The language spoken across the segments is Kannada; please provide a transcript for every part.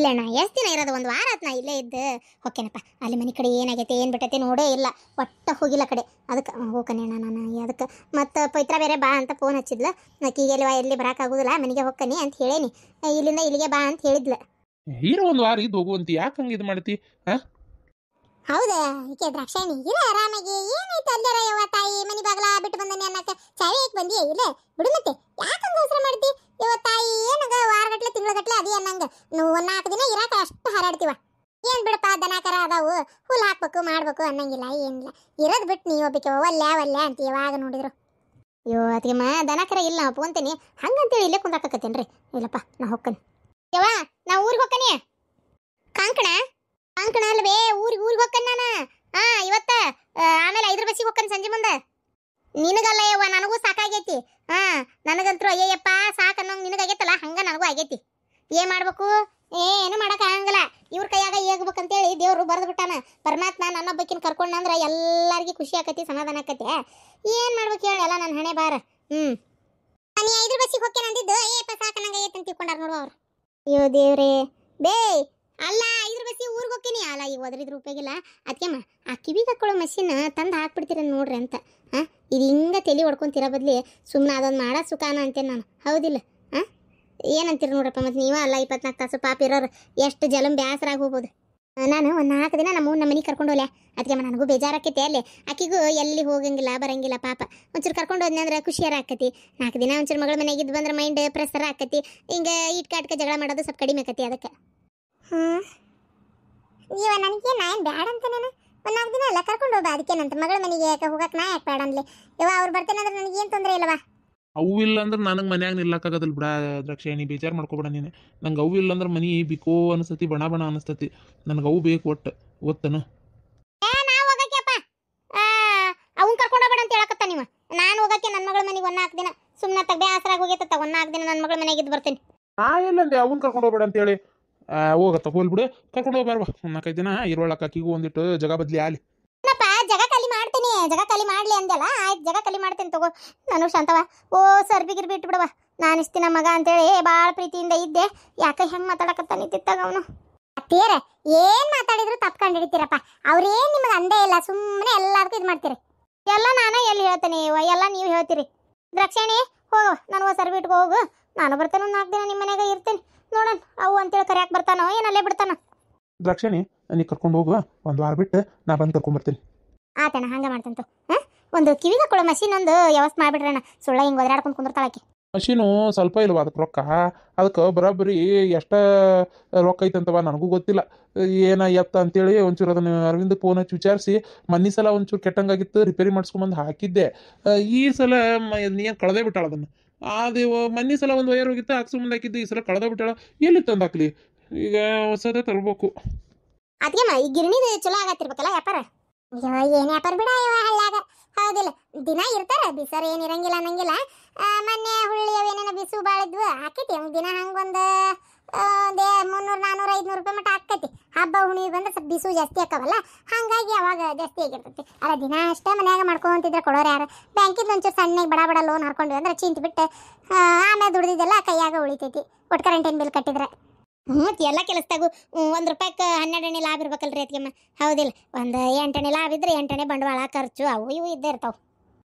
ಇಲ್ಲ ಅಣ್ಣ, ಎಷ್ಟು ದಿನ ಇರೋದು? ಒಂದು ವಾರ ಆಯ್ತು ನಾ ಇಲ್ಲೇ ಇದ್ದು ಹೊಕ್ಕೇನಪ್ಪ. ಅಲ್ಲಿ ಮನೆ ಕಡೆ ಏನಾಗೈತೆ ಏನು ಬಿಟ್ಟೈತೆ ನೋಡೇ ಇಲ್ಲ, ಒಟ್ಟ ಹೋಗಿಲ್ಲ ಕಡೆ. ಅದಕ್ಕೆ ಹೋಗ್ಕನಿ ಅಣ್ಣ ನಾನು. ಅದಕ್ಕೆ ಮತ್ತು ಪವಿತ್ರ ಬೇರೆ ಬಾ ಅಂತ ಫೋನ್ ಹಚ್ಚಿದ್ಲು. ಆಕಿಗೆಲ್ವ ಎಲ್ಲಿ ಬರೋಕ್ಕಾಗೋದಿಲ್ಲ, ಮನೆಗೆ ಹೋಗ್ಕನಿ ಅಂತ ಹೇಳೇನಿ. ಇಲ್ಲಿಂದ ಇಲ್ಲಿಗೆ ಬಾ ಅಂತ ಹೇಳಿದ್ಲು. ಹೀರೋ ಒಂದು ವಾರ ಇದು ಹೋಗುವಂತ ಯಾಕೆ ಹಂಗೆ ಇದು ಮಾಡ್ತಿ? ಹೌದಾ? ಈಕೆ ದ್ರಾಕ್ಷಾಯಣಿ ಇಲ್ಲ ಆರಾಮಾಗಿ ಏನೈತೆ ಅಲ್ಲರ ಯವ್ವ ತಾಯಿ, ಮನೆ ಬಾಗಲ ಬಿಟ್ಟು ಬಂದನಿ ಅನ್ನಕ್ಕೆ ಚಾವಿ ಹಾಕಿ ಬಂದಿಯೇ ಇಲ್ಲ? ಬಿಡು ಮತ್ತೆ ಯಾಕಂಗ ಅವಸರ ಮಾಡ್ತಿ ಯವ್ವ ತಾಯಿ? ಏನಂಗ ವಾರಗಟ್ಲೆ ತಿಂಗಳಗಟ್ಲೆ ಅದಿ ಅನ್ನಂಗ ನಾವು 4 ದಿನ ಇರಾಕ ಅಷ್ಟು ಹಾರಾಡ್ತೀವ. ಏನು ಬಿಡಪ್ಪ, ದನಕರ ಅದಾವು, ಹುಲ್ಲು ಹಾಕ್ಬೇಕು ಮಾಡ್ಬೇಕು ಅನ್ನಂಗಿಲ್ಲ, ಏನಿಲ್ಲ. ಇರೋದು ಬಿಟ್ಟು ನೀವು ಒಬ್ಬಕ್ಕೆ ಒಲ್ಲೆ ಒಲ್ಲೆ ಅಂತ ಯಾವಾಗ ನೋಡಿದ್ರು. ಅಯ್ಯೋ ಅದಕ್ಕೆ ದನಕರ ಇಲ್ಲ ನಾವು ಪೋಂತೀನಿ ಹಂಗಂತೇಳಿ ಇಲ್ಲೇ ಕುಂದಾಕತ್ತೇನ್ರಿ. ಇಲ್ಲಪ್ಪ ನಾ ಹೊಕ್ಕನಿ ಯವ್ವ, ನಾ ಊರಿಗೆ ಹೊಕ್ಕನಿ. ಕಾಂಕಣ ಕಾಂಕಣ ಅಲ್ವೇ ಊರಿಗೆ ಹೊಕ್ಕನ್ ನಾನು. ಇವತ್ತ ಆಮೇಲೆ 5 ಬಸ್ಸಿಗೆ ಹೊಕ್ಕನ್ ಸಂಜೆ ಮುಂದೆ. ನಿನಗಲ್ಲ ಯವ್ವ, ನನಗೂ ಸಾಕಾಗೈತಿ. ನನಗಂತರೂ ಅಯ್ಯಯ್ಯಪ್ಪ ಸಾಕು ಅನ್ನೋಂಗೆ ನಿನಗಾಗೈತಲ್ಲ, ಹಂಗೆ ನನಗೂ ಆಗೈತಿ. ಏನು ಮಾಡ್ಬೇಕು? ಏನು ಮಾಡಕ್ಕೆ ಆಗಂಗಿಲ್ಲ. ಇವ್ರ ಕೈಯಾಗ ಏಗ್ಬೇಕಂತೇಳಿ ದೇವ್ರು ಬರೆದು ಬಿಟ್ಟಾನ. ಪರಮಾತ್ಮ ನನ್ನೊಬ್ಬಕಿನ ಕರ್ಕೊಂಡಂದ್ರೆ ಎಲ್ಲರಿಗೂ ಖುಷಿ ಆಕತಿ, ಸಮಾಧಾನ ಆಕತಿ. ಏನು ಮಾಡ್ಬೇಕು ಹೇಳಿ, ಎಲ್ಲ ನನ್ನ ಹಣೆ ಬಾರ. ನೀ 5 ಬಸ್ಸಿಗೆ ಹೊಕ್ಕೇನ ಅಂದಿದ್ದು ಅಯ್ಯಪ್ಪ ಸಾಕು ನಂಗೆ ಆಗೈತೆ ಅಂತ ತಿಳ್ಕೊಂಡಾರ ನೋಡು ಅವ್ರು. ಅಯ್ಯೋ ದೇವ್ರೇ ಬೇ, ಅಲ್ಲ 5 ಬಸ್ಸಿಗೆ ಊರಿಗೆ ಹೋಗ್ತೀನಿ. ಅಲ್ಲ ಈಗ ಒದರಿದ್ರ ಉಪಯೋಗಿಲ್ಲ. ಅದಕ್ಕೆಮ್ಮ ಆ ಕಿವಿಗೆ ಹಾಕೊಳ್ಳೋ ಮಷಿನ್ ತಂದು ಹಾಕ್ಬಿಡ್ತೀರ ನೋಡ್ರಿ ಅಂತ. ಇದು ಹಿಂಗೆ ತಲೆ ಹೊಡ್ಕೊಂತಿರೋ ಬದಲಿ ಸುಮ್ಮನೆ ಅದೊಂದು ಮಾಡೋ ಸುಖಾನ ಅಂತೇನೆ ನಾನು. ಹೌದಿಲ್ಲ? ಏನಂತೀರ ನೋಡ್ರಪ್ಪ. ಮತ್ತು ನೀವ ಅಲ್ಲ 24 ತಾಸು ಪಾಪ ಇರೋರು, ಎಷ್ಟು ಜಲಂ ಬ್ಯಾಸರಾಗಿ ಹೋಗ್ಬೋದು. ನಾನು ಒಂದು 4 ದಿನ ನಮ್ಮ ಮನೆಗೆ ಕರ್ಕೊಂಡು ಹೋಗ್ಲೆ. ಅದಕ್ಕೆ ನನಗೂ ಬೇಜಾರಾಕೈತೆ. ಅಲ್ಲಿ ಆಕಿಗೂ ಎಲ್ಲಿ ಹೋಗಂಗಿಲ್ಲ ಬರಂಗಿಲ್ಲ ಪಾಪ. ಒಂಚೂರು ಕರ್ಕೊಂಡು ಹೋದ್ನಿ ಅಂದ್ರೆ ಖುಷಿಯಾರ ಆಕತಿ. 4 ದಿನ ಒಂಚೂರು ಮಗಳ ಮನೆಗಿದ್ದು ಬಂದ್ರೆ ಮೈಂಡ್ ಪ್ರೆಸರ್ ಆಕತಿ. ಹಿಂಗೆ ಇಟ್ಕಾಟ್ಕ ಜಗಳ ಮಾಡೋದು ಸ್ವಲ್ಪ ಕಡಿಮೆ ಆಕತಿ. ಅದಕ್ಕೆ ಇವ ನನಗೆ ನಾ ಏನು ಬ್ಯಾಡ ಅಂತ ನಾನು ಒಂದು 4 ದಿನ ಎಲ್ಲ ಕರ್ಕೊಂಡು ಹೋಗ. ಅದಕ್ಕೇನಂತ ಮಗಳ ಮನೆಗೆ ಹೋಗಕ್ಕೆ ನಾ ಯಾಕೆ ಬೇಡ ಅನ್ಲಿ? ಇವ ಅವ್ರು ಬರ್ತೇನೆ ಅಂದ್ರೆ ನನಗೇನು ತೊಂದರೆ ಇಲ್ಲವಾ? ಅವು ಇಲ್ಲ ಅಂದ್ರೆ ನನಗೆ ಮನ್ಯಾಗ ನಿಲ್ಲಕ್ಕಾಗದಲ್ಲ ಬಿಡ ದ್ರಾಕ್ಷಾಯಣಿ. ಬೇಜಾರು ಮಾಡ್ಕೊಬೇಡ ನೀನು. ನಂಗೆ ಅವು ಇಲ್ಲ ಅಂದ್ರೆ ಮನೆ ಬಿಕೋ ಅನಿಸ್ತತಿ, ಬಣ ಬಣ ಅನಿಸ್ತತಿ. ನನಗೆ ಅವು ಬೇಕು ಒಟ್ಟು, ಗೊತ್ತನು? ಅವ್ನು ಕರ್ಕೊಂಡು ಹೋಗ್ಬೇಡ ಅಂತ ಹೇಳಕತ್ತ ನೀವು. ನಾನು ಹೋಗಕ್ಕೆ ನನ್ನ ಮಗಳ ಮನೆಗೆ 4 ದಿನ ಸುಮ್ಮನೆ ತಗ ಬೇಸರಾಗಿ ಹೋಗೈತತ್ತ. 4 ದಿನ ನನ್ನ ಮಗಳ ಮನೆಗೆ ಇದ್ದು ಬರ್ತೇನೆ. ಎಲ್ಲಂದೆ ಅವನ್ ಕರ್ಕೊಂಡು ಹೋಗ್ಬೇಡ ಅಂತೇಳಿ. ಹೋಗತ್ತ ಹೋಲ್ಬಿಡು, ಕರ್ಕೊಂಡು ಹೋಗ್ಬಾರ್ವಾ. 4-5 ದಿನ ಇರೋಳಕ್ಕೆ ಅಕ್ಕಿಗೂ ಒಂದಿಟ್ಟು ಜಗ ಬದ್ಲಿ ಆಲಿ. ಜಗ ಖಾಲಿ ಮಾಡ್ತೀನಿ, ಜಗ ಖಾಲಿ ಮಾಡ್ಲಿ ಅಂದಲ್ಲ. ಆಯ್ತು ಜಗ ಖಾಲಿ ಮಾಡ್ತೇನೆ ತಗೋ. ನಾನು ಶಾಂತವ ಓ ಸರ್ಬಿಗಿರ್ ಬಿಟ್ಟು ಬಿಡವ. ನಾನು ಇಷ್ಟು ದಿನ ಮಗ ಅಂತೇಳಿ ಭಾಳ ಪ್ರೀತಿಯಿಂದ ಇದ್ದೆ. ಯಾಕೆ ಹೆಂಗೆ ಮಾತಾಡಕತ್ತಾನ ಇದ್ದಿತ್ತಾಗ ಅವನು. ಅತ್ತೇರ ಏನು ಮಾತಾಡಿದ್ರು ತಪ್ಕೊಂಡು ಹಿಡಿತೀರಪ್ಪ. ಅವ್ರೇನು ನಿಮಗೆ ಅಂದೇ ಇಲ್ಲ, ಸುಮ್ಮನೆ ಎಲ್ಲದಕ್ಕೂ ಇದು ಮಾಡ್ತೀರಿ. ಎಲ್ಲ ನಾನೇ ಎಲ್ಲಿ ಹೇಳ್ತೇನೆ, ಎಲ್ಲ ನೀವು ಹೇಳ್ತೀರಿ. ದ್ರಾಕ್ಷಾಯಣಿ ಹೋಗು, ನಾನು ಸರ್ಬಿ ಇಟ್ಕೊ ಹೋಗು. ನಾನು ಬರ್ತೇನೆ, 4 ದಿನ ನಿಮ್ಮ ಮನೆಯಾಗ ಇರ್ತೇನೆ. ನೋಡೋಣ ಅವು ಅಂತೇಳಿ ಕರೆಯಾಕೆ ಬರ್ತಾನೋ ಏನಲ್ಲೇ ಬಿಡ್ತಾನೋ. ದ್ರಾಕ್ಷಾಯಣಿ ನೀ ಕರ್ಕೊಂಡು ಹೋಗುವ, 1 ವಾರ ಬಿಟ್ಟು ನಾ ಬಂದು ಕರ್ಕೊಂಬರ್ತೀನಿ. ಆತಣ್ಣ ಹಂಗೆ ಮಾಡ್ತಂತು. ಒಂದು ಕಿವಿಗೆ ಹಾಕೊಳ್ಳೋ ಮಷೀನ್ ಒಂದು ವ್ಯವಸ್ಥೆ ಮಾಡಿಬಿಡ್ರಣ್ಣ. ಸುಳ್ಳ ಹಿಂಗೆ ಒದರಾಡ್ಕೊಂಡು ಕುಂದಿರ್ತಾಳಕ್ಕೆ. ಮಷೀನು ಸ್ವಲ್ಪ ಇಲ್ವ ಅದಕ್ಕೆ ರೊಕ್ಕ? ಅದಕ್ಕೆ ಬರೋಬ್ಬರಿ ಎಷ್ಟು ರೊಕ್ಕ ಐತಂತವ ನನಗೂ ಗೊತ್ತಿಲ್ಲ. ಏನ ಎತ್ತ ಅಂತೇಳಿ ಒಂಚೂರು ಅದನ್ನು ಅರವಿಂದ್ ಫೋನ್ ಹಚ್ಚಿ ವಿಚಾರಿಸಿ ಮೊನ್ನೆ ಸಲ ಒಂಚೂರು ಕೆಟ್ಟಂಗಾಗಿತ್ತು, ರಿಪೇರಿ ಮಾಡಿಸ್ಕೊಂಬಂದು ಹಾಕಿದ್ದೆ. ಈ ಸಲ ಏನು ಕಳೆದೇ ಬಿಟ್ಟಾಳ ಅದನ್ನು. ಅದು ಮೊನ್ನೆ ಸಲ ಒಂದು ವೈರ್ ಹೋಗಿತ್ತು, ಹಾಕ್ಸ್ಕೊಂಬಂದು ಹಾಕಿದ್ದು. ಈ ಸಲ ಕಳೆದ ಬಿಟ್ಟಾಳ. ಎಲ್ಲಿ ತಂದು ಹಾಕ್ಲಿ? ಈಗ ಹೊಸದೇ ತರಬೇಕು. ಅದಕ್ಕೆ ಈ ಗಿರಣಿದು ಚಲೋ ಆಗತ್ತಿರ್ಬೇಕಲ್ಲ ವ್ಯಾಪಾರ. ಏನು ವ್ಯಾಪಾರ ಬಿಡ ಇವ ಹಳ್ಳ್ಯಾಗ. ಹೌದಿಲ್ಲ, ದಿನ ಇರ್ತಾರೆ ಬಿಸರ್ ಏನು ಇರಂಗಿಲ್ಲ ಅನ್ನಂಗಿಲ್ಲ. ಮೊನ್ನೆ ಹುಳ್ಳಿ ಅವೇನೇನೋ ಬಿಸು ಭಾಳ ಇದ್ವು, ಹಾಕೈತಿ ದಿನ ಹಂಗೊಂದು 300, 400, 500 ರೂಪಾಯಿ ಮಟ್ಟ ಹಾಕೈತಿ. ಹಬ್ಬ ಹುಣ್ಣಿಮೆ ಬಂದ್ರೆ ಸ್ವಲ್ಪ ಬಿಸು ಜಾಸ್ತಿ ಹಾಕವಲ್ಲ, ಹಾಗಾಗಿ ಅವಾಗ ಜಾಸ್ತಿ ಆಗಿರ್ತೈತಿ. ಅಲ್ಲ ದಿನ ಅಷ್ಟೇ ಮನ್ಯಾಗ ಮಾಡ್ಕೊಂತಿದ್ರೆ ಕೊಡೋರು ಯಾರು? ಬ್ಯಾಂಕಿಂದ ಒಂಚೂರು ಸಣ್ಣಗೆ ಬಡ ಬಡ ಲೋನ್ ಹರ್ಕೊಂಡ್ವಿ ಅಂದ್ರೆ ಚಿಂತೆ ಬಿಟ್ಟು ಆಮೇಲೆ ದುಡ್ದಿದ್ದೆಲ್ಲ ಕೈಯಾಗ ಉಳಿತೈತಿ. ಒಟ್ಟು ಕರೆಂಟಿನ ಬಿಲ್ ಕಟ್ಟಿದ್ರೆ. ಎಲ್ಲ ಕೆಲಸದಾಗು 1 ರೂಪಾಯಿಗೆ 12 ಆಣೆ ಲಾಭ ಇರ್ಬೇಕಲ್ರಿ ಅದಕ್ಕೆಮ್ಮ. ಹೌದಿಲ್ಲ? ಒಂದು 8 ಆಣೆ ಲಾಭ ಇದ್ರೆ 8 ಆಣೆ ಬಂಡವಾಳ ಖರ್ಚು ಅವು ಇವು ಇದ್ದೇ ಇರ್ತಾವೆ.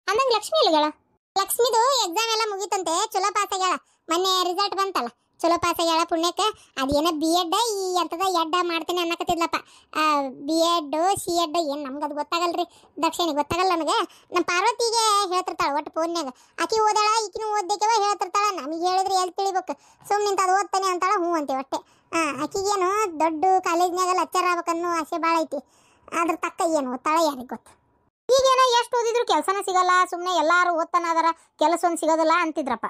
ಅಂದಂಗೆ ಲಕ್ಷ್ಮಿ ಇಲ್ಲಗಳ? ಲಕ್ಷ್ಮಿದು ಎಕ್ಸಾಮ್ ಎಲ್ಲ ಮುಗೀತಂತೆ, ಚಲೋ ಪಾಸ್ ಆಗ್ಯಾಳ. ಮೊನ್ನೆ ರಿಸಲ್ಟ್ ಬಂತಲ್ಲ, ಚಲೋ ಪಾಸ್ ಆಗ್ಯಾಳ ಪುಣ್ಯಕ್ಕೆ. ಅದೇನೋ B.Ed ಈ ಅಂತದ ಎಡ್ ಮಾಡ್ತೇನೆ ಅನ್ನಕತ್ತಿದ್ಲಪ್ಪ. B.Ed C.Ed ಏನು ನಮ್ಗೆ ಅದು ಗೊತ್ತಾಗಲ್ರಿ. ದಕ್ಷಿಣಿ ಗೊತ್ತಾಗಲ್ಲ ನನಗೆ. ನಮ್ಮ ಪಾರ್ವತಿಗೆ ಹೇಳ್ತಿರ್ತಾಳೆ ಒಟ್ಟು ಫೋನ್ಯಾಗ. ಆಕಿ ಓದಾಳ, ಈಕಿನೂ ಓದ್ದಕ್ಕೆವ ಹೇಳ್ತಿರ್ತಾಳೆ. ನಮಗೆ ಹೇಳಿದ್ರೆ ಎಲ್ಲಿ ತಿಳಿಬೇಕು? ಸುಮ್ಮನೆ ಅದು ಓದ್ತಾನೆ ಅಂತಾಳ, ಹ್ಞೂ ಅಂತೀವಿ ಅಷ್ಟೇ. ಆಕಿಗೇನು ದೊಡ್ಡ ಕಾಲೇಜ್ನಾಗ ಲೆಕ್ಚರ್ ಆಗ್ಬೇಕನ್ನೋ ಆಸೆ ಭಾಳ ಐತಿ. ಅದ್ರ ತಕ್ಕ ಏನು ಓದ್ತಾಳೆ ಯಾರಿಗೆ ಗೊತ್ತು. ಈಗೇನೋ ಎಷ್ಟು ಓದಿದ್ರು ಕೆಲಸನ ಸಿಗಲ್ಲ, ಸುಮ್ಮನೆ ಎಲ್ಲರೂ ಓದ್ತಾನ ಅದರ ಕೆಲಸ ಒಂದು ಸಿಗೋದಿಲ್ಲ ಅಂತಿದ್ರಪ್ಪ.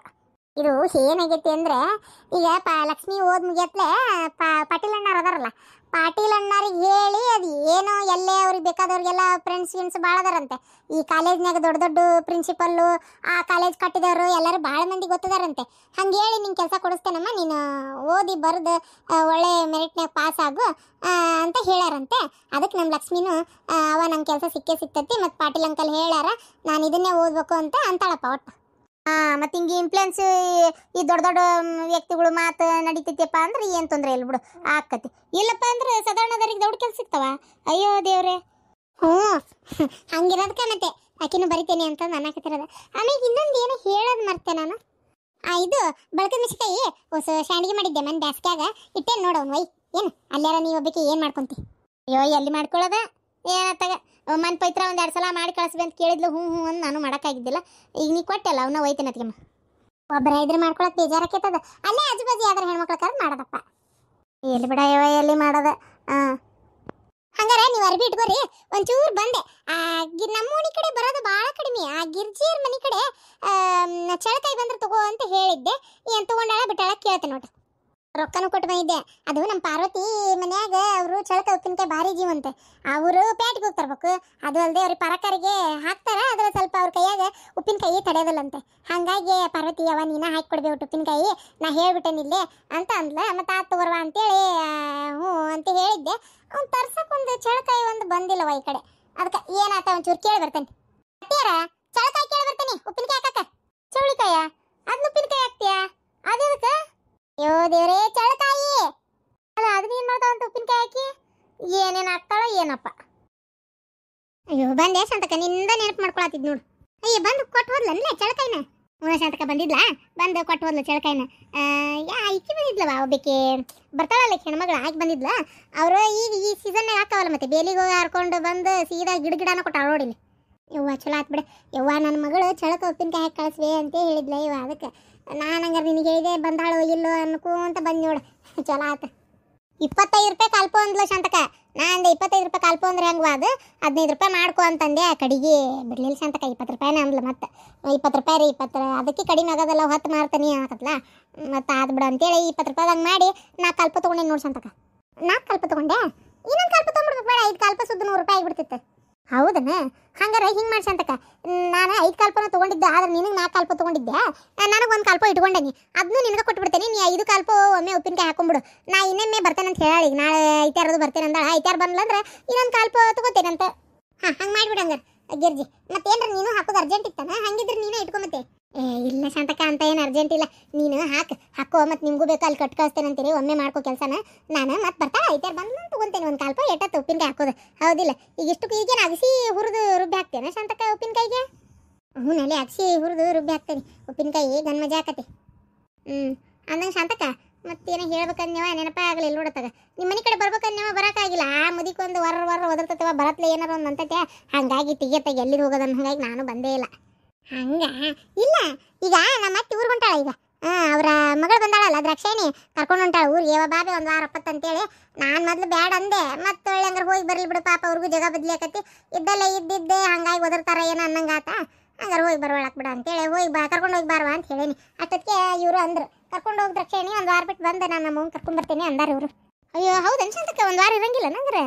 ಇದು ಏನಾಗೈತಿ ಅಂದರೆ ಈಗ ಲಕ್ಷ್ಮಿ ಓದ್ ಮುಗಿಯತ್ಲೆ ಪಾಟೀಲ್ ಅಣ್ಣಾರು ಅದಾರಲ್ಲ, ಪಾಟೀಲ್ ಅಣ್ಣಾರಿಗೆ ಹೇಳಿ ಅದು ಏನೋ ಎಲ್ಲೇ ಅವ್ರಿಗೆ ಬೇಕಾದವ್ರಿಗೆಲ್ಲ ಫ್ರೆಂಡ್ಸ್ ಭಾಳ ಅದಾರಂತೆ. ಈ ಕಾಲೇಜ್ನಾಗ ದೊಡ್ಡ ದೊಡ್ಡ ಪ್ರಿನ್ಸಿಪಲ್ಲು, ಆ ಕಾಲೇಜ್ ಕಟ್ಟಿದವರು ಎಲ್ಲರೂ ಭಾಳ ಮಂದಿ ಗೊತ್ತದಾರಂತೆ. ಹಂಗೆ ಹೇಳಿ ನಿಂಗೆ ಕೆಲಸ ಕೊಡಿಸ್ತೇನಮ್ಮ, ನೀನು ಓದಿ ಬರೆದು ಒಳ್ಳೆ ಮೆರಿಟ್ನಾಗ ಪಾಸ್ ಆಗು ಅಂತ ಹೇಳ್ಯಾರಂತೆ. ಅದಕ್ಕೆ ನಮ್ಮ ಲಕ್ಷ್ಮಿನೂ ಅವ ನಂಗೆ ಕೆಲಸ ಸಿಕ್ಕೇ ಸಿಕ್ತೈತಿ, ಮತ್ತು ಪಾಟೀಲ್ ಅಂಕಲ್ ಹೇಳ್ಯಾರ ನಾನು ಇದನ್ನೇ ಓದಬೇಕು ಅಂತ ಅಂತಾಳಪ್ಪ. ಒಟ್ಟು ಮತ್ತೆ ಹಿಂಗೆ ಇನ್ಫ್ಲುಯೆನ್ಸ್ ಈ ದೊಡ್ಡ ದೊಡ್ಡ ವ್ಯಕ್ತಿಗಳು ಮಾತು ನಡೀತೈತಿಯಪ್ಪ ಅಂದ್ರೆ ಏನು ತೊಂದರೆ ಇಲ್ಲ ಬಿಡು ಆಕತಿ. ಇಲ್ಲಪ್ಪ ಅಂದ್ರೆ ಸಾಧಾರಣದವ್ರಿಗೆ ದೊಡ್ಡ ಕೆಲಸ ಸಿಗ್ತಾವ. ಅಯ್ಯೋ ದೇವ್ರೆ. ಹ್ಞೂ ಹಂಗಿರೋದಕ್ಕೆ ಮತ್ತೆ ಆಕಿನೂ ಬರಿತೇನೆ ಅಂತ ಅನ್ನಕತ್ತಿರೋದ. ಆಮೇಲೆ ಇನ್ನೊಂದು ಏನು ಹೇಳೋದು ಮರ್ತೆ ನಾನು. ಇದು ಬಳಕದ ಮೆಣಸಿಕಾಯಿ ಹೊಸ ಶಾಂಡಿಗೆ ಮಾಡಿದ್ದೆ ಮನೆ ಬ್ಯಾಸ್ಗ್ಯಾಗ ಇಟ್ಟೇನು ನೋಡೋನು ವೈ ಏನು ಅಲ್ಲಾರ ನೀವು ಒಬ್ಬಕ್ಕೆ ಏನು ಮಾಡ್ಕೊಂತಿ. ಅಯ್ಯೋ ಎಲ್ಲಿ ಮಾಡ್ಕೊಳ್ಳೋದ ಏನತ್ತಾಗ ಮನ್ ಪೈತ್ರ ಒಂದು 2 ಸಲ ಮಾಡಿ ಕಳಿಸ್ಬಿ ಅಂತ ಕೇಳಿದ್ಲು. ಹ್ಞೂ ಹ್ಞೂ ಅಂತ ನಾನು ಮಾಡೋಕ್ಕಾಗಿದ್ದಿಲ್ಲ. ಈಗ ನೀ ಕೊಟ್ಟೆಲ್ಲ ಅವನ್ನ ಒಯ್ತೇನೆ ಅದಕ್ಕೆ ಒಬ್ಬರ ಇದ್ರೆ ಮಾಡ್ಕೊಳಕ್ಕೆ ಬೇಜಾರಾಕೈತದ. ಅಲ್ಲೇ ಆಜು ಬಾಜು ಯಾವ್ದಾರು ಹೆಣ್ಮಕ್ಳ ಕರೆದು ಮಾಡೋದಪ್ಪ. ಎಲ್ಲಿ ಬಿಡ ಯವ ಎಲ್ಲಿ ಮಾಡೋದ. ಹಂಗಾರೆ ನೀವು ಅರ್ಬಿ ಇಟ್ಕೋರಿ. ಒಂಚೂರು ಬಂದೆ ನಮ್ಮ ಮನೆ ಕಡೆ ಬರೋದು ಭಾಳ ಕಡಿಮೆ. ಆ ಗಿರ್ಜಿಯರ್ ಮನೆ ಕಡೆ ಚಳಕಾಯಿ ಬಂದ್ರೆ ತಗೋ ಅಂತ ಹೇಳಿದ್ದೆ. ಏನು ತೊಗೊಂಡಾಳ ಬಿಟ್ಟಾಳ ಕೇಳ್ತೆ ನೋಡ್ರಿ. ರೊಕ್ಕನೂ ಕೊಟ್ಟು ಬಂದಿದ್ದೆ. ಅದು ನಮ್ಮ ಪಾರ್ವತಿ ಮನ್ಯಾಗ ಅವರು ಚಳಕಾಯಿ ಉಪ್ಪಿನಕಾಯಿ ಭಾರಿ ಜೀವಂತೆ. ಅವರು ಪ್ಯಾಟಿಗೆ ಹೋಗಿ ತರ್ಬೇಕು. ಅದು ಅಲ್ಲದೆ ಅವ್ರಿಗೆ ಪರಕಾರಿಗೆ ಹಾಕ್ತಾರ. ಅದ್ರ ಸ್ವಲ್ಪ ಅವ್ರ ಕೈಯಾಗ ಉಪ್ಪಿನಕಾಯಿ ತಡೆಯೋದಿಲ್ಲಂತೆ. ಹಾಗಾಗಿ ಪಾರ್ವತಿ ಅವ ನೀನ ಹಾಕಿ ಕೊಡ್ಬೇಕು ಉಪ್ಪಿನಕಾಯಿ ನಾ ಹೇಳ್ಬಿಟ್ಟೇನಿಲ್ಲೇ ಅಂತ ಅಂದ್ಲ. ಮತ್ತು ಆ ತಗೋರ್ವ ಅಂತೇಳಿ ಹ್ಞೂ ಅಂತ ಹೇಳಿದ್ದೆ. ಅವ್ನು ತರ್ಸಕ್ಕೊಂದು ಚಳಕಾಯಿ ಒಂದು ಬಂದಿಲ್ಲವ ಈ ಕಡೆ. ಅದಕ್ಕೆ ಏನಾತ ಒಂಚೂರು ಕೇಳಿ ಬರ್ತೇನೆ. ಅತ್ಯಾರ ಚಳಕಾಯಿ ಕೇಳಿ ಬರ್ತೇನೆ. ಉಪ್ಪಿನಕಾಯಿ ಹಾಕಕ್ಕ ಚೌಳಿಕಾಯ ಅದನ್ನ ಉಪ್ಪಿನಕಾಯಿ ಹಾಕ್ತೀಯಾ ಅದಕ್ಕೆ. ಅಯ್ಯೋ ದೇವ್ರೇ ಚಳಕಾಯಿ ಅಲ್ಲ ಅದನ್ನ ಏನು ಮಾಡ್ತಾವಂತ ಉಪ್ಪಿನಕಾಯಿ ಹಾಕಿ ಏನೇನು ಹಾಕ್ತಾಳೋ ಏನಪ್ಪ. ಅಯ್ಯೋ ಬಂದೆ ಶಾಂತಕ ನಿಂದ ನೆನಪು ಮಾಡ್ಕೊಳತ್ತಿದ್ ನೋಡು. ಅಯ್ಯ ಬಂದು ಕೊಟ್ಟು ಹೋದ್ಲನ್ಲೇ ಚಳಕಾಯಿನ. ಶಾಂತಕ ಬಂದಿದ್ಲಾ ಬಂದು ಕೊಟ್ಟು ಹೋದ್ಲು ಚಳಕಾಯಿನ. ಇಕ್ಕಿ ಬಂದಿದ್ಲವ ಒಬ್ಬಕ್ಕೆ ಬರ್ತಾಳಲ್ಲ ಹೆಣ್ಮಗಳು ಆಗಿ ಬಂದಿದ್ಲ. ಅವರು ಈಗ ಈ ಸೀಸನ್ನಾಗ ಹಾಕವಲ್ಲ ಮತ್ತೆ ಬೇಲಿಗೆ ಹೋಗಿ ಹರ್ಕೊಂಡು ಬಂದು ಸೀದಾ ಗಿಡನ ಕೊಟ್ಟಾಳ ನೋಡಿಲ್ಲ. ಯವ್ವ ಚಲೋ ಆತ್ ಬಿಡ. ಯವ್ವ ನನ್ನ ಮಗಳು ಚಳಕ ಉಪ್ಪಿನಕಾಯಿ ಹಾಕಿ ಕಳಿಸ್ವೆ ಅಂತ ಹೇಳಿದ್ಲ. ಇವ ಅದಕ್ಕೆ ನಾನು ಹಂಗಾರೆ ನಿನಗೆ ಹೇಳಿದೆ ಬಂದಾಳು ಇಲ್ಲೋ ಅನ್ಕೊಂತ ಬಂದು ನೋಡು ಚಲೋ ಆತ. 25 ರೂಪಾಯಿ ಕಾಲ್ಪೋ ಅಂದ್ಲು ಶಾಂತಕ. ನಾ ಅಂದೆ 25 ರೂಪಾಯಿ ಕಾಲ್ಪೋ ಅಂದ್ರೆ ಹೆಂಗವ ಅದು 15 ರೂಪಾಯಿ ಮಾಡ್ಕೊ ಅಂತಂದೆ. ಕಡೆಗೆ ಬಿಡ್ಲಿಲ್ಲ ಶಾಂತಕ 20 ರೂಪಾಯಿನ ಅಂದ್ಲು. ಮತ್ತೆ 20 ರೂಪಾಯಿ ರೀ 20 ಅದಕ್ಕೆ ಕಡಿಮೆ ಆಗೋದಲ್ಲ 10 ಮಾರ್ತಾನೆ ಹಾಕತ್ಲ. ಮತ್ತು ಆದ್ ಬಿಡ ಅಂತೇಳಿ 20 ರೂಪಾಯಿದಾಗ ಮಾಡಿ 4 ಕಾಲ್ಪ ತೊಗೊಂಡೆ ನೋಡಿ ಶಾಂತಕ. 4 ಕಾಲ್ಪ ತೊಗೊಂಡೆ. ಇನ್ನೊಂದು ಕಾಲ್ಪ ತೊಗೊಂಡ್ಬಿಡ್ಬೇಕು ಬೇಡ. 5 ಕಾಲ್ಪ ಸುದ್ದು 100 ರೂಪಾಯಿ ಆಗಿಬಿಡ್ತಿತ್ತು. ಹೌದನ ಹಂಗಾರೆ ಹಿಂಗೆ ಮಾಡಿ ಶಾಂತಕ. ನಾನು 5 ಕಾಲ್ಪನ ತೊಗೊಂಡಿದ್ದೆ. ಆದ್ರೆ ನಿನಗೆ 4 ಕಾಲ್ಪ ತೊಗೊಂಡಿದ್ದೆ. ನನಗೆ 1 ಕಾಲ್ಪ ಇಟ್ಕೊಂಡೇನಿ. ಅದನ್ನು ನಿನಗೆ ಕೊಟ್ಬಿಡ್ತೇನೆ. ನೀ 5 ಕಾಲ್ಪ ಒಮ್ಮೆ ಉಪ್ಪಿನಕಾಯಿ ಹಾಕೊಂಡ್ಬಿಡು. ನಾ ಇನ್ನೊಮ್ಮೆ ಬರ್ತೇನೆ ಅಂತ ಹೇಳಿ ನಾಳೆ ಐತಾರದು ಬರ್ತೇನೆ ಅಂದಾಳ. ಐತಾರು ಬಂದ್ಲಂದ್ರೆ ಇನ್ನೊಂದು ಕಾಲ್ಪ ತೊಗೋತೇನೆ ಅಂತ. ಹಂಗೆ ಮಾಡಿಬಿಡು ಹಂಗಾರೆ ಗಿರ್ಜಿ. ಮತ್ತೇನ್ರ ನೀನು ಹಾಕೋದು ಅರ್ಜೆಂಟ್ ಇತ್ತಾನ. ಹಂಗಿದ್ರೆ ನೀನೇ ಇಟ್ಕೊಂಬತ್ತೆ. ಇಲ್ಲ ಶಾಂತಕ ಅಂತ ಏನು ಅರ್ಜೆಂಟ್ ಇಲ್ಲ. ನೀನು ಹಾಕೋ ಮತ್ತು ನಿಮಗೂ ಬೇಕು ಅಲ್ಲಿ ಕಟ್ ಕಳಿಸ್ತೇನೆ ಅಂತೀರಿ. ಒಮ್ಮೆ ಮಾಡ್ಕೋ ಕೆಲಸನ. ನಾನು ಮತ್ತೆ ಬರ್ತಾಳ ಐತಾರು ಬಂದು ತೊಗೊತೇನೆ 1 ಕಾಲ್ಪ ಎಟ್ಟತ್ತು ಉಪ್ಪಿನಕಾಯಿ ಹಾಕೋದು. ಹೌದಿಲ್ಲ ಈಗ ಇಷ್ಟು ಈಗೇನು ಅಗಸಿ ಹುರಿದು ರುಬ್ಬಿ ಹಾಕ್ತೇನೆ ಶಾಂತಕ ಉಪ್ಪಿನಕಾಯಿಗೆ. ಹ್ಞೂ ನಲ್ಲಿ ಅಗಸಿ ಹುರಿದು ರುಬ್ಬಿ ಹಾಕ್ತೇನೆ ಉಪ್ಪಿನಕಾಯಿ ಗನ್ ಮಜಾ ಆಕತಿ. ಅಂದಂಗೆ ಶಾಂತಕ ಮತ್ತೇನೋ ಹೇಳ್ಬೇಕನ್ಯವ ನೆನಪ ಆಗಲಿಲ್ಲ ನೋಡತ್ತಾಗ. ನಿಮ್ಮ ಮನೆ ಕಡೆ ಬರ್ಬೇಕನ್ಯವ ಬರೋಕ್ಕಾಗಿಲ್ಲ. ಆ ಮುದಿಕೊಂದು ವರ ಒದರ್ತೈತವ ಬರತ್ಲೆ ಏನಾರ ಒಂದು ಅಂತೈತೆ. ಹಾಗಾಗಿ ತೆಗಿಯತ್ತಾಗ ಎಲ್ಲಿಗೆ ಹೋಗೋದನ್ನ. ಹಾಗಾಗಿ ನಾನು ಬಂದೇ ಇಲ್ಲ. ಹಂಗ ಇಲ್ಲ ಈಗ ನಮ್ಮ ಅತ್ತೆ ಊರಿಗೆ ಹೊಂಟಾಳ. ಈಗ ಅವರ ಮಗಳು ಬಂದಾಳಲ್ಲ ದ್ರಾಕ್ಷಾಯಣಿ ಕರ್ಕೊಂಡು ಹೊಂಟಾಳ ಊರಿಗೆ. ಯಾವ ಬಾಬೆ 1 ವಾರ 20 ಅಂತೇಳಿ. ನಾನು ಮೊದಲು ಬ್ಯಾಡ ಅಂದೆ. ಮತ್ತೆ ಒಳ್ಳೆ ಹಂಗಾರೆ ಹೋಗಿ ಬರಲಿ ಬಿಡು ಪಾಪ ಅವ್ರಿಗೂ ಜಗ ಬದಲಿ ಆಕತಿ. ಇದ್ದಲ್ಲೇ ಇದ್ದಿದ್ದೆ ಹಂಗಾಗಿ ಒದರ್ತಾರ ಏನೋ ಅನ್ನಂಗಾತ. ಹಂಗಾರೆ ಹೋಗಿ ಬರೋಳಕ್ ಬಿಡ ಅಂತೇಳಿ ಹೋಗಿ ಕರ್ಕೊಂಡು ಹೋಗಿ ಬಾರವಾ ಅಂತ ಹೇಳೀನಿ. ಅಷ್ಟೊತ್ತಿಗೆ ಇವರು ಅಂದ್ರು ಕರ್ಕೊಂಡು ಹೋಗಿ ದ್ರಾಕ್ಷಾಯಣಿ 1 ವಾರ ಬಿಟ್ಟು ಬಂದೆ ನಾನು ನಮ್ಮ ಕರ್ಕೊಂಡು ಬರ್ತೇನೆ ಅಂದಾರ ಇವರು. ಅಯ್ಯೋ ಹೌದು ಅನ್ಸಂತಕ್ಕೆ 1 ವಾರ ಇರಂಗಿಲ್ಲ ನಂಗ್ರೆ.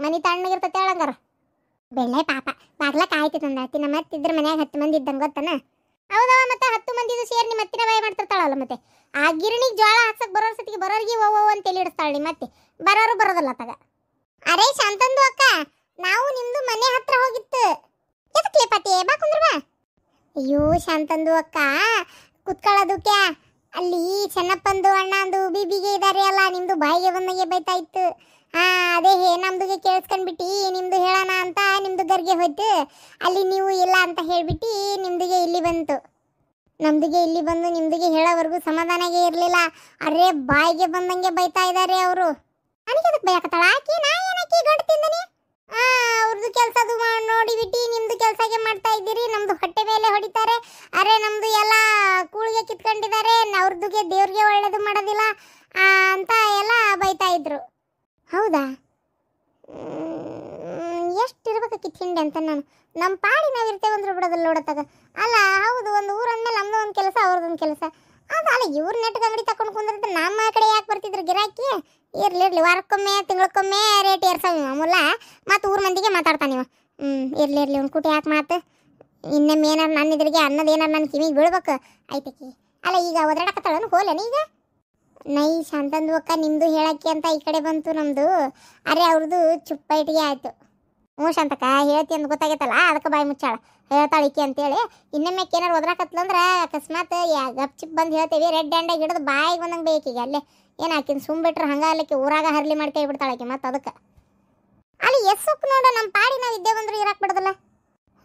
ಮನೆ ತಣ್ಣಗಿರ್ತೈತೆ ಹೇಳಂಗಾರ. ಬೆಳ್ಳೆ ಪಾಪ ಬಾಗ್ಲ ಕಾಯ್ತಿತ್ತು ಅಂದಾತಿ. ನಮ್ಮ ಮತ್ತಿದ್ರ ಮನ್ಯಾಗ 10 ಮಂದಿ ಇದ್ದಂಗೆ ಗೊತ್ತನ. ಹೌದವ ಮತ್ತೆ 10 ಮಂದಿದು ಸೇರಿ ನಿಮ್ಮ ಮತ್ತಿನ ಬಾಯಿ ಮಾಡ್ತಿರ್ತಾಳಲ್ಲ. ಮತ್ತೆ ಆ ಗಿರಣಿಗೆ ಜೋಳ ಹಾಕ್ಸಕ್ ಬರೋರ್ ಸತಿಗೆ ಬರೋರಿಗೆ ಓ ಅಂತ ಹೇಳಿಡ್ತಾಳೆ. ಮತ್ತೆ ಬರೋರು ಬರೋದಲ್ಲ ತಗ. ಅರೇ ಶಾಂತಂದು ಅಕ್ಕ ನಾವು ನಿಮ್ದು ಮನೆ ಹತ್ರ ಹೋಗಿತ್ತು. ಎದಕ್ಲೆ ಪತಿ ಬಾ ಕುಂದ್ರ ಬಾ. ಅಯ್ಯೋ ಶಾಂತಂದು ಅಕ್ಕ ಕುತ್ಕೊಳ್ಳೋದಕ್ಕೆ ಅಲ್ಲಿ ಚೆನ್ನಪ್ಪಂದು ಅಣ್ಣಂದು ಬೀಬಿಗೆ ಇದಾರೆ ಅಲ್ಲ. ನಿಮ್ದು ಬಾಯಿಗೆ ಬಂದಂಗೆ ಬೈತಾ ಇತ್ತು. ಅದೇ ನಮ್ದುಗೆ ಕೇಳಿಸ್ಕೊಂಡ್ಬಿಟ್ಟು ನಿಮ್ದು ಹೇಳೋಣ ಅಂತ ನಿಮ್ದು ಗರ್ಗೆ ಹೋಯ್ತು. ಅಲ್ಲಿ ನೀವು ಇಲ್ಲ ಅಂತ ಹೇಳ್ಬಿಟ್ಟು ನಿಮ್ದುಗೆ ಇಲ್ಲಿ ಬಂತು. ನಮ್ದುಗೆ ಇಲ್ಲಿ ಬಂದು ನಿಮ್ದುಗೆ ಹೇಳೋವರೆಗೂ ಸಮಾಧಾನಾಗೆ ಇರಲಿಲ್ಲ. ಅರೇ ಬಾಯಿಗೆ ಬಂದಂಗೆ ಬೈತಾ ಇದ್ದಾರೆ ಅವರು. ನನಗೆ ಅದಕ್ಕೆ ಬೈಯಾಕತ್ತಾಳ ಆಕಿ. ನಾ ಏನಕ್ಕೆ ಗಂಟು ತಿಂದನಿ. ಅವ್ರದ್ದು ಕೆಲಸದು ನೋಡಿಬಿಟ್ಟು ನಿಮ್ದು ಕೆಲಸಗೆ ಮಾಡ್ತಾ ಇದ್ದೀರಿ. ನಮ್ದು ಹೊಟ್ಟೆ ಮೇಲೆ ಹೊಡಿತಾರೆ. ಅರೆ ನಮ್ದು ಎಲ್ಲ ಕೂಳಿಗೆ ಕಿತ್ಕೊಂಡಿದ್ದಾರೆ. ಅವ್ರದ್ದುಗೆ ದೇವ್ರಿಗೆ ಒಳ್ಳೇದು ಮಾಡೋದಿಲ್ಲ ಅಂತ ಎಲ್ಲ ಬೈತಾ ಇದ್ರು. ಹೌದಾ ಎಷ್ಟು ಇರ್ಬೇಕಾಕಿತ್ತು ಹಿಂಡೆ ಅಂತ ನಾನು. ನಮ್ಮ ಪಾಡಿ ನಾವು ಇರ್ತೇವೆ ಅಂದ್ರೆ ಬಿಡೋದಲ್ಲ ನೋಡತ್ತಾಗ. ಅಲ್ಲ ಹೌದು ಒಂದು ಊರು ಅಂದಮೇಲೆ ನಮ್ದು ಒಂದು ಕೆಲಸ ಅವ್ರದ್ದೊಂದು ಕೆಲಸ. ಅದಲ್ಲ ಇವ್ರು ನೆಟ್ಗೆ ಅಂಗಡಿ ತಕೊಂಡು ಕುಂದಿರ್ತಾರೆ. ನಮ್ಮ ಕಡೆ ಯಾಕೆ ಬರ್ತಿದ್ರು ಗಿರಾಕಿ. ಇರ್ಲಿ ವಾರಕ್ಕೊಮ್ಮೆ ತಿಂಗಳಕ್ಕೊಮ್ಮೆ ರೇಟ್ ಏರ್ಸವ ಮಾಮೂಲ. ಮತ್ತು ಊರು ಮಂದಿಗೆ ಮಾತಾಡ್ತಾನೆ ನೀವು. ಇರ್ಲಿ ಒಂದು ಕೂಟಿ ಯಾಕೆ ಮಾತು. ಇನ್ನೊಮ್ಮೆ ಏನಾರು ನನ್ನ ಇದ್ರಿಗೆ ಅನ್ನೋದು ಏನಾರು ನನ್ನ ಕಿವಿಗೆ ಬೀಳ್ಬೇಕು ಆಯ್ತಕಿ. ಅಲ್ಲ ಈಗ ಒದರಾಡಕತ್ತಾಳನು ಹೋಲೇನ ಈಗ. ನೈ ಶಾಂತಂದು ಅಕ್ಕ ನಿಮ್ಮದು ಹೇಳಕ್ಕೆ ಅಂತ ಈ ಕಡೆ ಬಂತು ನಮ್ಮದು. ಅರೆ ಅವ್ರದ್ದು ಚುಪ್ಪ ಇಟ್ಟಿಗೆ ಆಯಿತು. ಹ್ಞೂ ಶಾಂತಕ್ಕ ಹೇಳ್ತಿ ಅಂತ ಗೊತ್ತಾಗೈತಲ್ಲ ಅದಕ್ಕೆ ಬಾಯಿ ಮುಚ್ಚಾಳ ಹೇಳ್ತಾಳೆ ಈಕಿ ಅಂತೇಳಿ. ಇನ್ನೊಮ್ಮೆ ಏನಾರು ಒದ್ರಾಕತ್ಲಂದ್ರೆ ಅಕಸ್ಮಾತ್ ಗಪ್ ಚಿಪ್ ಬಂದು ಹೇಳ್ತೇವಿ ರೆಡ್ ಹ್ಯಾಂಡಾಗಿ ಹಿಡಿದು ಬಾಯಿಗೆ ಬಂದಂಗೆ ಬೇಕೀಗ ಅಲ್ಲೇ ಏನು ಹಾಕಿನ ಸುಮ್ಬಿಟ್ರೆ ಹಂಗ ಅಲ್ಲಕ್ಕೆ ಊರಾಗ ಹರ್ಲಿ ಮಾಡ್ಕೈ ಬಿಡ್ತಾಳಕ್ಕೆ ಮತ್ತೆ ಅದಕ್ಕೆ ಅಲ್ಲಿ ಎಸ್ಸುಕ್ ನೋಡ ನಮ್ಮ ಪಾಡಿ ನಾವು ಇದ್ದೇ ಬಂದ್ರು ಇರಾಕ್ ಬಿಡೋದಿಲ್ಲ.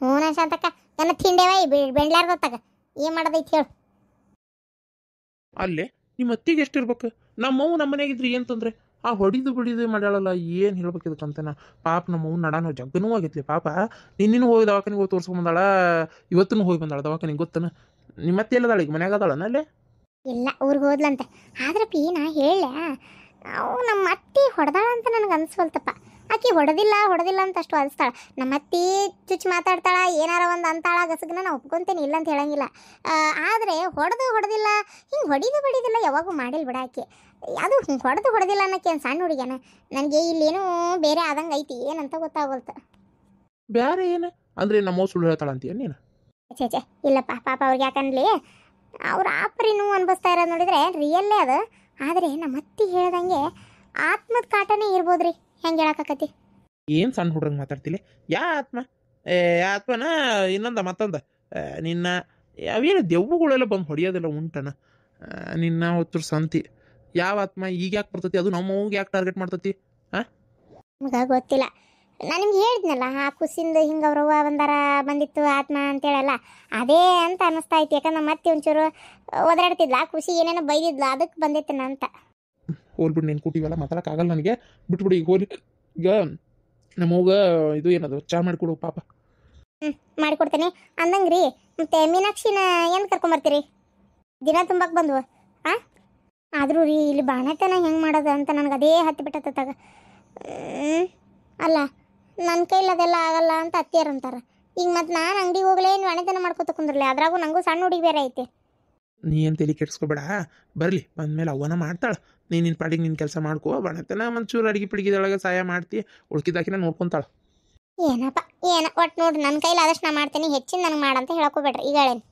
ಹ್ಞೂ ಶಾಂತಕ್ಕ ನನ್ನ ತಿಂಡೇವ ಬೆಂಡ್ಲಾರ್ದತ್ತಾಗ ಏನು ಮಾಡೋದೈತಿ ಹೇಳು. ಅಲ್ಲೇ ನಿಮ್ಮ ಅತ್ತಿಗೆ ಎಷ್ಟಿರ್ಬೇಕು? ನಮ್ಮವ್ವ ನಮ್ಮ ಮನೆಯಾಗಿದ್ರೆ ಏನು ತೊಂದರೆ? ಆ ಹೊಡಿದು ಬಿಡಿದು ಮಾಡ್ಯಾಳಲ್ಲ, ಏನು ಹೇಳ್ಬೇಕು ಇದಕ್ಕಂತನ. ಪಾಪ ನಮ್ಮವ್ವ ನಡಾನು ಜಗ್ಗನೂ ಆಗೈತ್ಲಿ ಪಾಪ. ನಿನ್ನಿನೂ ಹೋಗಿ ದವಾಖಾನಿಗೆ ಹೋಗಿ ತೋರ್ಸ್ಕೊಂಬಂದಾಳ, ಇವತ್ತೂ ಹೋಗಿ ಬಂದಾಳ ದವಾಖಾನಿಗೆ ಗೊತ್ತನ. ನಿಮ್ಮ ಅತ್ತೆ ಎಲ್ಲದಾಳ ಈಗ ಮನ್ಯಾಗ ಅದಾಳನ ಅಲ್ಲೇ? ಇಲ್ಲ ಊರಿಗೆ ಹೋದ್ಲಂತೆ. ಆದ್ರೆ ಪಿ ನಾ ಹೇಳ ನಾವು ನಮ್ಮ ಅತ್ತಿ ಹೊಡೆದಾಳ ಅಂತ ನನಗೆ ಅನ್ಸ್ವಲ್ತಪ್ಪ. ಆಕಿ ಹೊಡೆದಿಲ್ಲ ಅಂತ ಅಷ್ಟು ಅನಿಸ್ತಾಳ. ನಮ್ಮ ಅತ್ತಿ ಚುಚ್ಚು ಮಾತಾಡ್ತಾಳ ಏನಾರ ಒಂದು ಅಂತಾಳ ಗಸಗನ ನಾ ಒಪ್ಕೊಂತೇನೆ ಇಲ್ಲ ಅಂತ ಹೇಳಂಗಿಲ್ಲ. ಆದರೆ ಹೊಡೆದಿಲ್ಲ ಹಿಂಗೆ ಹೊಡಿದಿಲ್ಲ ಯಾವಾಗೂ ಮಾಡಿಲ್ಲ ಬಿಡ ಆಕೆ. ಅದು ಹೊಡೆದಿಲ್ಲ ಅನ್ನೋಕೆ ಏನು ಸಣ್ಣ ಹುಡುಗಿಯನ. ನನಗೆ ಇಲ್ಲೇನೂ ಬೇರೆ ಆದಂಗೆ ಐತಿ ಏನಂತ ಗೊತ್ತಾಗೋಲ್ತ. ಬೇರೆ ಏನು ಅಂದರೆ ನಮ್ಮವ್ವ ಸುಳ್ಳು ಹೇಳ್ತಾಳ ಅಂತೀಯ ನೀನು? ಚೇಚೆ ಇಲ್ಲಪ್ಪ ಪಾಪ ಅವ್ರಿಗೆ ಯಾಕನ್ಲಿ ಅವ್ರ ಆಪ್ರಿನೂ ಅನ್ಭವಿಸ್ತಾ ಇರೋದು ನೋಡಿದ್ರೆ ರಿಯಲ್ಲೇ ಅದು. ಆದರೆ ನಮ್ಮ ಅತ್ತಿ ಹೇಳ್ದಂಗೆ ಆತ್ಮದ ಕಾಟನೇ ಇರ್ಬೋದ್ರಿ. ಹೆಂಗೆ ಹೇಳಕ್ಕಾಕತಿ? ಏನು ಸಣ್ಣ ಹುಡ್ರಂಗೆ ಮಾತಾಡ್ತಿಲ್ಲ? ಆತ್ಮ ಆತ್ಮನ ಇನ್ನೊಂದ ಮತ್ತೊಂದ ನಿನ್ನ ಅವೇನು ದೆವ್ವಗಳೆಲ್ಲ ಬಂದು ಹೊಡಿಯೋದಿಲ್ಲ ಉಂಟನ ನಿನ್ನ ಹೊತ್ತು ಸಂತಿ. ಯಾವ ಆತ್ಮ ಈಗ ಯಾಕೆ ಬರ್ತತಿ? ಅದು ನಮ್ಮ ಅವ್ಗೆ ಯಾಕೆ ಟಾರ್ಗೆಟ್ ಮಾಡ್ತತಿ? ನಮ್ಗೆ ಗೊತ್ತಿಲ್ಲ. ನಾನು ನಿಮ್ಗೆ ಹೇಳಿದ್ನಲ್ಲ ಆ ಖುಷಿಯಿಂದ ಹಿಂಗೆ ಅವ್ರವ್ವ ಒಂದಾರ ಬಂದಿತ್ತು ಆತ್ಮ ಅಂತೇಳಲ್ಲ ಅದೇ ಅಂತ ಅನ್ನಿಸ್ತಾ ಐತಿ. ಯಾಕಂದ್ರೆ ಮತ್ತೆ ಒಂಚೂರು ಒದರಾಡ್ತಿದ್ಲ ಆ ಖುಷಿ ಏನೇನೋ ಬೈದಿದ್ಲ ಅದಕ್ಕೆ ಬಂದಿತ್ತನ ಅಂತ. ಹೋಲ್ಬಿಟ್ಟು ನೀನು ಕೂಟಿವೆಲ್ಲ ಮಾತಾಡೋಕ್ಕಾಗಲ್ಲ ನನಗೆ, ಬಿಟ್ಬಿಡಿ ಈಗ ಹೋಲಿ. ಈಗ ನಮ್ಮವ್ಗ ಇದು ಏನದು ಚಾ ಮಾಡಿಕೊಡು ಪಾಪ. ಮಾಡಿಕೊಡ್ತೇನೆ ಅಂದಂಗೆ ರೀ. ಮತ್ತು ಮೀನಾಕ್ಷಿನ ಏನು ಕರ್ಕೊಂಬರ್ತೀರಿ? ದಿನ ತುಂಬಕ್ಕೆ ಬಂದ್ವು ಆದರೂ ರೀ ಇಲ್ಲಿ ಬಾಣತನ ಹೆಂಗೆ ಮಾಡೋದು ಅಂತ ನನಗೆ ಅದೇ ಹತ್ತಿ ಬಿಟ್ಟತ್ತಾಗ. ಅಲ್ಲ ನನ್ನ ಕೈಲಿ ಅದೆಲ್ಲ ಆಗಲ್ಲ ಅಂತ ಅತ್ತಿಯರು ಅಂತಾರೆ. ಈಗ ಮತ್ತು ನಾನು ಅಂಗಡಿಗೆ ಹೋಗ್ಲೇ ನೀವು ಬಾಣತನ ಮಾಡ್ಕೊತ ಕುಂದ್ರಲಿ, ಅದ್ರಾಗೂ ನನಗೂ ಸಣ್ಣ ಹುಡುಗಿ ಬೇರೆ ಐತೆ. ನೀ ಏನು ತಲೆ ಕೆಡ್ಸ್ಕೊಬೇಡ, ಬರಲಿ ಬಂದಮೇಲೆ ಅವನ ಮಾಡ್ತಾಳೆ. ನಿನ್ನ ಪಾಡಿಗೆ ನಿನ್ನ ಕೆಲಸ ಮಾಡ್ಕೋ. ಬಣತನ ಒಂಚೂರು ಅಡಿಗೆ ಪಿಡಿಗೆದೊಳಗೆ ಸಹಾಯ ಮಾಡ್ತಿ, ಉಳ್ಕಿದಾಕಿನ ನೋಡ್ಕೊತಾಳೆ. ಏನಪ್ಪ ಒಟ್ಟು ನೋಡ್ರಿ ನನ್ನ ಕೈಲಿ ಆದಷ್ಟು ನಾ ಮಾಡ್ತೀನಿ, ಹೆಚ್ಚಿನ ನನಗೆ ಮಾಡಂತ ಹೇಳಕೋಬೇಡ್ರಿ ಈಗ ಹೇಳೇನಿ.